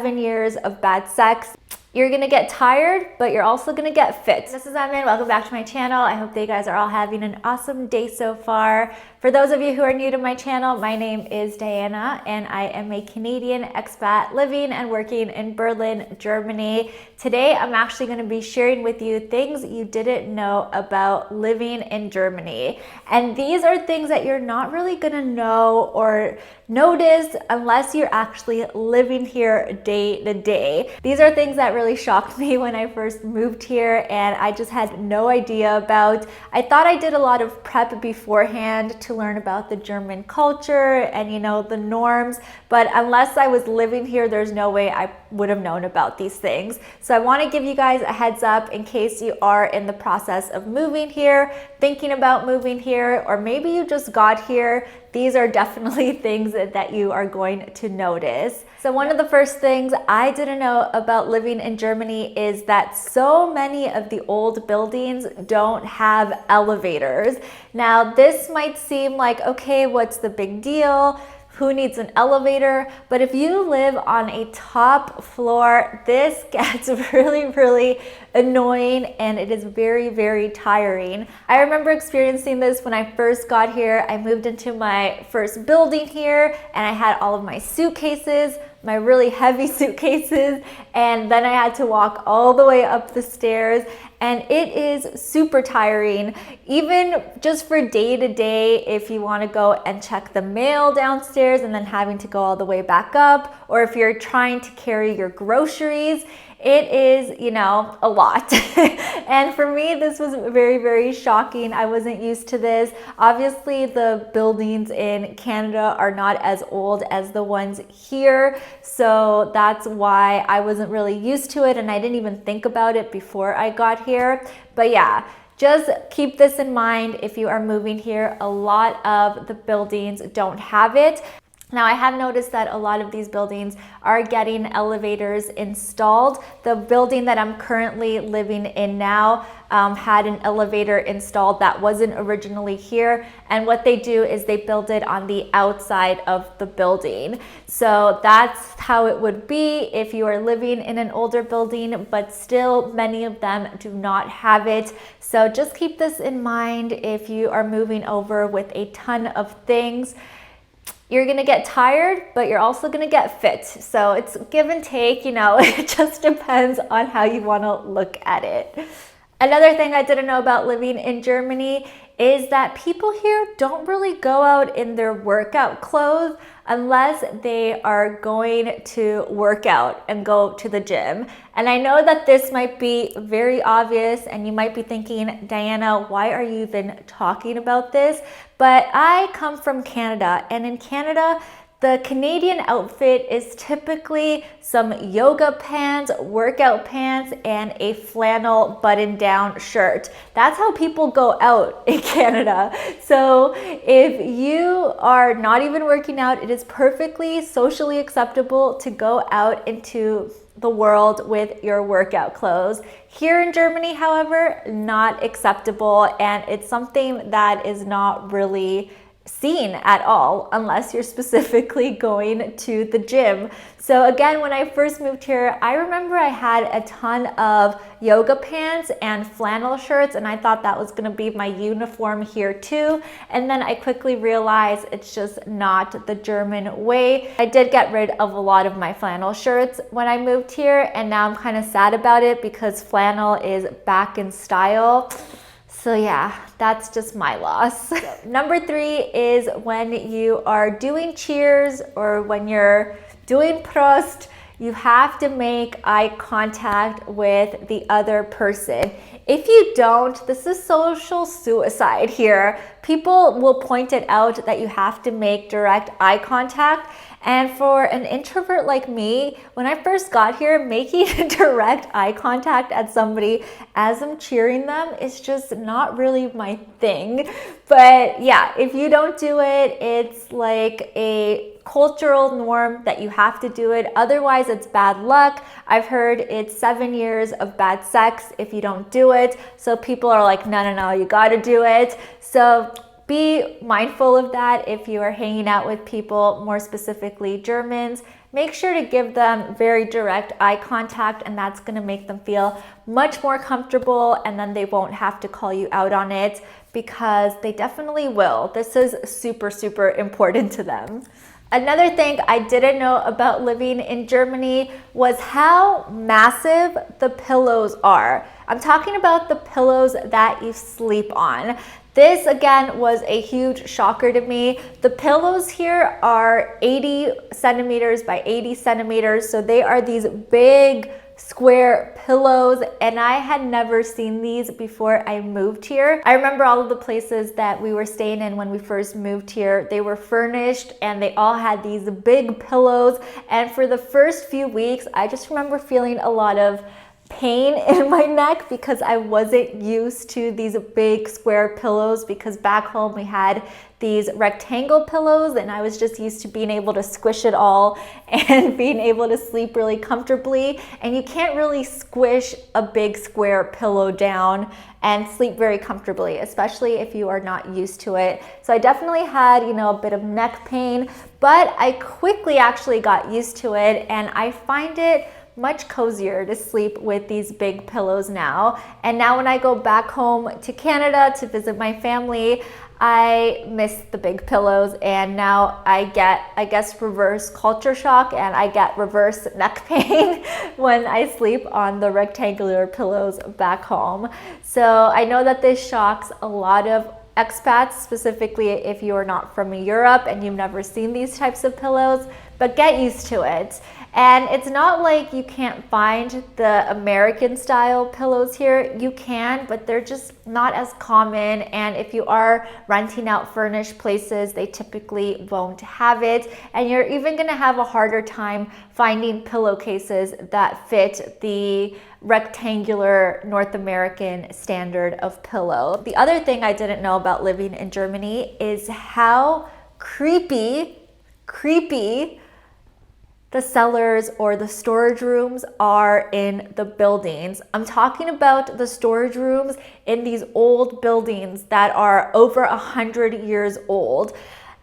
7 years of bad sex. You're gonna get tired, but you're also gonna get fit. This is Emin, welcome back to my channel. I hope that you guys are all having an awesome day so far. For those of you who are new to my channel, my name is Diana and I am a Canadian expat living and working in Berlin, Germany. Today, I'm actually gonna be sharing with you things you didn't know about living in Germany. And these are things that you're not really gonna know or notice unless you're actually living here day to day. These are things that really shocked me when I first moved here and I just had no idea about. I thought I did a lot of prep beforehand to learn about the German culture and the norms, but unless I was living here, there's no way I would have known about these things. So I want to give you guys a heads up in case you are in the process of moving here, thinking about moving here, or maybe you just got here. These are definitely things that you are going to notice. So one of the first things I didn't know about living in Germany is that so many of the old buildings don't have elevators. Now this might seem like, okay, what's the big deal? Who needs an elevator? But if you live on a top floor, this gets really annoying and it is very tiring. I remember experiencing this when I first got here. I moved into my first building here and I had all of my suitcases, my really heavy suitcases, and then I had to walk all the way up the stairs, and it is super tiring, even just for day to day. If you want to go and check the mail downstairs and then having to go all the way back up, or if you're trying to carry your groceries, it is, a lot. And for me, this was very shocking. I wasn't used to this. Obviously, the buildings in Canada are not as old as the ones here. So that's why I wasn't really used to it. And I didn't even think about it before I got here. But yeah, just keep this in mind if you are moving here. A lot of the buildings don't have it. Now, I have noticed that a lot of these buildings are getting elevators installed. The building that I'm currently living in now had an elevator installed that wasn't originally here. And what they do is they build it on the outside of the building. So that's how it would be if you are living in an older building, but still many of them do not have it. So just keep this in mind if you are moving over with a ton of things. You're gonna get tired, but you're also gonna get fit. So it's give and take, it just depends on how you wanna look at it. Another thing I didn't know about living in Germany is that people here don't really go out in their workout clothes unless they are going to work out and go to the gym. And I know that this might be very obvious and you might be thinking, Diana, why are you even talking about this? But I come from Canada, and in Canada, the Canadian outfit is typically some yoga pants, workout pants, and a flannel button-down shirt. That's how people go out in Canada. So if you are not even working out, it is perfectly socially acceptable to go out into the world with your workout clothes. Here in Germany, however, not acceptable, and it's something that is not really seen at all unless you're specifically going to the gym. So again, when I first moved here, I remember I had a ton of yoga pants and flannel shirts, and I thought that was gonna be my uniform here too. And then I quickly realized it's just not the German way. I did get rid of a lot of my flannel shirts when I moved here, and now I'm kind of sad about it because flannel is back in style. So yeah, that's just my loss. Number 3 is when you are doing cheers or when you're doing Prost, you have to make eye contact with the other person. If you don't, this is social suicide here. People will point it out that you have to make direct eye contact. And for an introvert like me, when I first got here, making direct eye contact at somebody as I'm cheering them is just not really my thing. But yeah, if you don't do it, it's like a cultural norm that you have to do it. Otherwise, it's bad luck. I've heard it's 7 years of bad sex if you don't do it. So people are like, no, you gotta do it. So be mindful of that if you are hanging out with people, more specifically Germans. make sure to give them very direct eye contact, and that's going to make them feel much more comfortable, and then they won't have to call you out on it, because they definitely will. This is super, super important to them. Another thing I didn't know about living in Germany was how massive the pillows are. I'm talking about the pillows that you sleep on. This again was a huge shocker to me. The pillows here are 80 centimeters by 80 centimeters. So they are these big square pillows, and I had never seen these before I moved here. I remember all of the places that we were staying in when we first moved here, they were furnished and they all had these big pillows. And for the first few weeks, I just remember feeling a lot of pain in my neck because I wasn't used to these big square pillows, because back home we had these rectangle pillows and I was just used to being able to squish it all and being able to sleep really comfortably. And you can't really squish a big square pillow down and sleep very comfortably, especially if you are not used to it. So I definitely had, a bit of neck pain, but I quickly actually got used to it, and I find it much cozier to sleep with these big pillows now. And now when I go back home to Canada to visit my family, I miss the big pillows, and now I get, I guess, reverse culture shock, and I get reverse neck pain when I sleep on the rectangular pillows back home. So I know that this shocks a lot of expats, specifically if you're not from Europe and you've never seen these types of pillows, but get used to it. And it's not like you can't find the American style pillows here. You can, but they're just not as common. And if you are renting out furnished places, they typically won't have it. And you're even gonna have a harder time finding pillowcases that fit the rectangular North American standard of pillow. The other thing I didn't know about living in Germany is how creepy the cellars or the storage rooms are in the buildings. I'm talking about the storage rooms in these old buildings that are over 100 years old.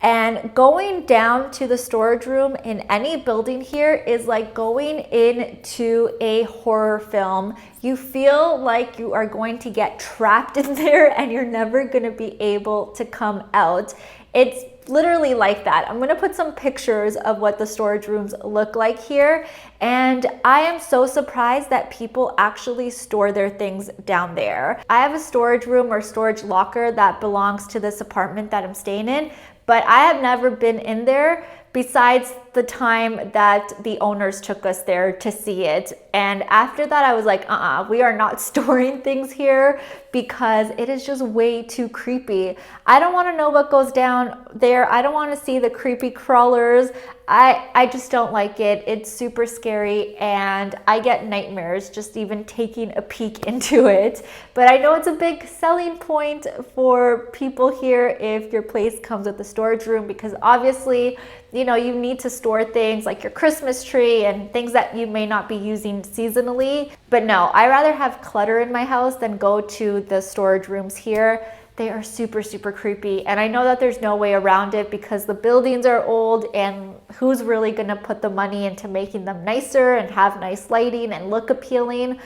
And going down to the storage room in any building here is like going into a horror film. You feel like you are going to get trapped in there and you're never going to be able to come out. It's literally like that. I'm gonna put some pictures of what the storage rooms look like here. And I am so surprised that people actually store their things down there. I have a storage room or storage locker that belongs to this apartment that I'm staying in, but I have never been in there besides the time that the owners took us there to see it. And after that, I was like, we are not storing things here because it is just way too creepy. I don't want to know what goes down there. I don't want to see the creepy crawlers. I just don't like it. It's super scary and I get nightmares just even taking a peek into it. But I know it's a big selling point for people here if your place comes with a storage room, because obviously, you need to store things like your Christmas tree and things that you may not be using seasonally. But no, I rather have clutter in my house than go to the storage rooms here. They are super, super creepy. And I know that there's no way around it because the buildings are old, and who's really gonna put the money into making them nicer and have nice lighting and look appealing?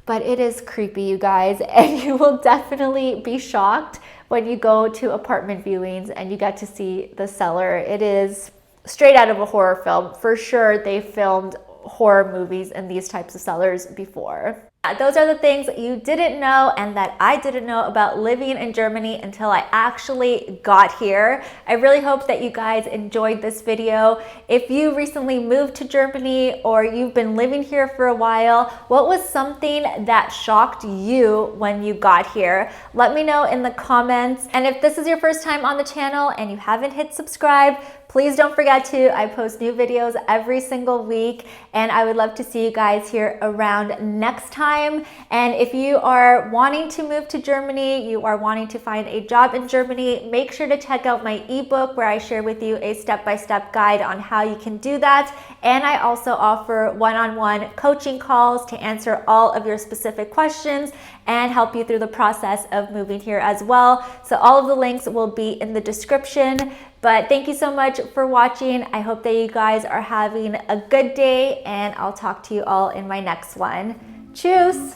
But it is creepy, you guys, and you will definitely be shocked when you go to apartment viewings and you get to see the cellar. It is straight out of a horror film. For sure, they filmed horror movies in these types of cellars before. Those are the things you didn't know and that I didn't know about living in Germany until I actually got here. I really hope that you guys enjoyed this video. If you recently moved to Germany or you've been living here for a while, what was something that shocked you when you got here? Let me know in the comments. And if this is your first time on the channel and you haven't hit subscribe, please don't forget to. I post new videos every single week, and I would love to see you guys here around next time. time. And if you are wanting to move to Germany, you are wanting to find a job in Germany, make sure to check out my ebook where I share with you a step-by-step guide on how you can do that. And I also offer one-on-one coaching calls to answer all of your specific questions and help you through the process of moving here as well. So all of the links will be in the description. But thank you so much for watching. I hope that you guys are having a good day, and I'll talk to you all in my next one. Tschüss!